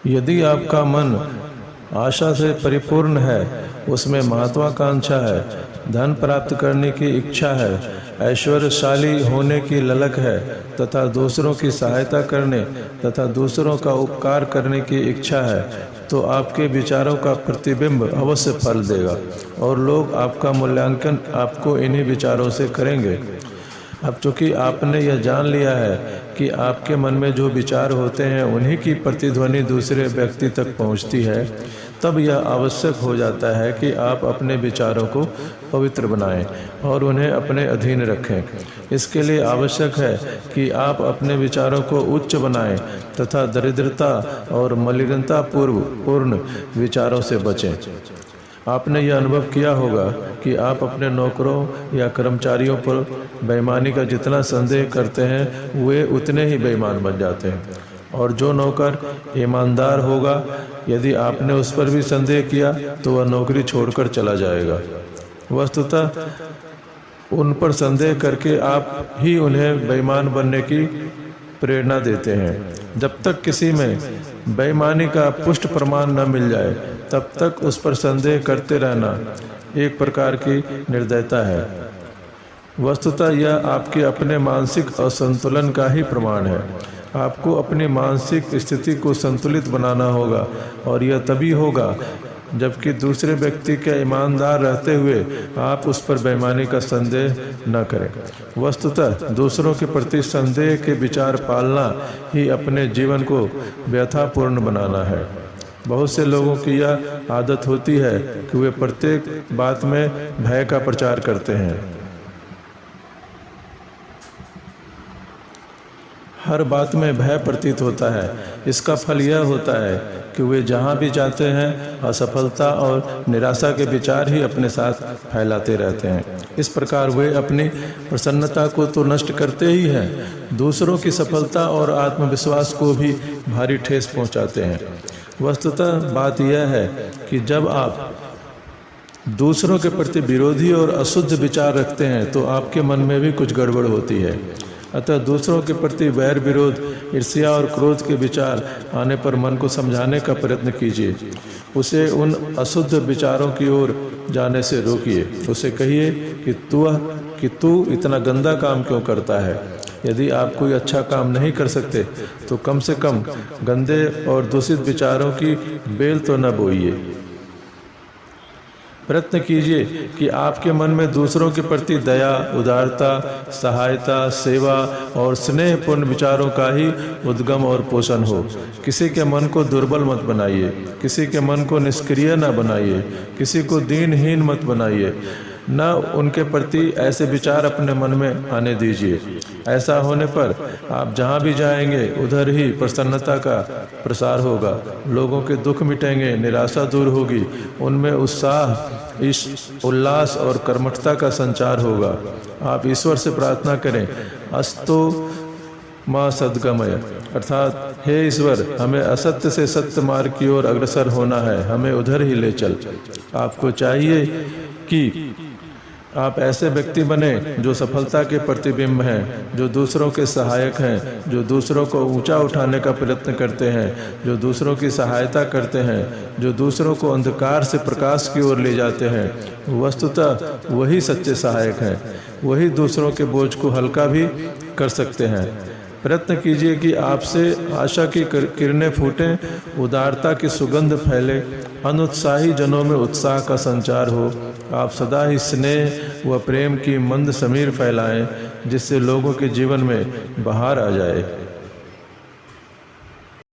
यदि आपका मन आशा से परिपूर्ण है, उसमें महत्वाकांक्षा है, धन प्राप्त करने की इच्छा है, ऐश्वर्यशाली होने की ललक है तथा दूसरों की सहायता करने तथा दूसरों का उपकार करने की इच्छा है, तो आपके विचारों का प्रतिबिंब अवश्य फल देगा और लोग आपका मूल्यांकन आपको इन्हीं विचारों से करेंगे। अब चूंकि आपने यह जान लिया है कि आपके मन में जो विचार होते हैं उन्हीं की प्रतिध्वनि दूसरे व्यक्ति तक पहुंचती है, तब यह आवश्यक हो जाता है कि आप अपने विचारों को पवित्र बनाएं और उन्हें अपने अधीन रखें। इसके लिए आवश्यक है कि आप अपने विचारों को उच्च बनाएं तथा दरिद्रता और मलिनता पूर्ण विचारों से बचें। आपने यह अनुभव किया होगा कि आप अपने नौकरों या कर्मचारियों पर बेईमानी का जितना संदेह करते हैं वे उतने ही बेईमान बन जाते हैं, और जो नौकर ईमानदार होगा, यदि आपने उस पर भी संदेह किया तो वह नौकरी छोड़कर चला जाएगा। वस्तुतः उन पर संदेह करके आप ही उन्हें बेईमान बनने की प्रेरणा देते हैं। जब तक किसी में बेईमानी का पुष्ट प्रमाण न मिल जाए तब तक उस पर संदेह करते रहना एक प्रकार की निर्दयता है। वस्तुतः यह आपके अपने मानसिक असंतुलन का ही प्रमाण है। आपको अपनी मानसिक स्थिति को संतुलित बनाना होगा, और यह तभी होगा जबकि दूसरे व्यक्ति के ईमानदार रहते हुए आप उस पर बेईमानी का संदेह न करें। वस्तुतः दूसरों के प्रति संदेह के विचार पालना ही अपने जीवन को व्यथापूर्ण बनाना है। बहुत से लोगों की यह आदत होती है कि वे प्रत्येक बात में भय का प्रचार करते हैं। हर बात में भय प्रतीत होता है। इसका फल यह होता है कि वे जहाँ भी जाते हैं असफलता और निराशा के विचार ही अपने साथ फैलाते रहते हैं। इस प्रकार वे अपनी प्रसन्नता को तो नष्ट करते ही हैं, दूसरों की सफलता और आत्मविश्वास को भी भारी ठेस पहुँचाते हैं। वस्तुतः बात यह है कि जब आप दूसरों के प्रति विरोधी और अशुद्ध विचार रखते हैं तो आपके मन में भी कुछ गड़बड़ होती है। अतः दूसरों के प्रति वैर विरोध, ईर्ष्या और क्रोध के विचार आने पर मन को समझाने का प्रयत्न कीजिए। उसे उन अशुद्ध विचारों की ओर जाने से रोकिए। उसे कहिए कि तू इतना गंदा काम क्यों करता है। यदि आप कोई अच्छा काम नहीं कर सकते तो कम से कम गंदे और दूषित विचारों की बेल तो न बोइए। प्रयत्न कीजिए कि आपके मन में दूसरों के प्रति दया, उदारता, सहायता, सेवा और स्नेहपूर्ण विचारों का ही उद्गम और पोषण हो। किसी के मन को दुर्बल मत बनाइए, किसी के मन को निष्क्रिय न बनाइए, किसी को दीनहीन मत बनाइए, न उनके प्रति ऐसे विचार अपने मन में आने दीजिए। ऐसा होने पर आप जहाँ भी जाएंगे उधर ही प्रसन्नता का प्रसार होगा, लोगों के दुख मिटेंगे, निराशा दूर होगी, उनमें उत्साह, उल्लास और कर्मठता का संचार होगा। आप ईश्वर से प्रार्थना करें, अस्तु माँ सद्गमय, अर्थात हे ईश्वर, हमें असत्य से सत्य मार्ग की ओर अग्रसर होना है, हमें उधर ही ले चल। आपको चाहिए कि आप ऐसे व्यक्ति बने जो सफलता के प्रतिबिंब हैं, जो दूसरों के सहायक हैं, जो दूसरों को ऊंचा उठाने का प्रयत्न करते हैं, जो दूसरों की सहायता करते हैं, जो दूसरों को अंधकार से प्रकाश की ओर ले जाते हैं। वस्तुतः वही सच्चे सहायक हैं, वही दूसरों के बोझ को हल्का भी कर सकते हैं। प्रयत्न कीजिए कि आपसे आशा की किरणें फूटें, उदारता की सुगंध फैले, अनुत्साही जनों में उत्साह का संचार हो। आप सदा ही स्नेह व प्रेम की मंद समीर फैलाएं, जिससे लोगों के जीवन में बहार आ जाए।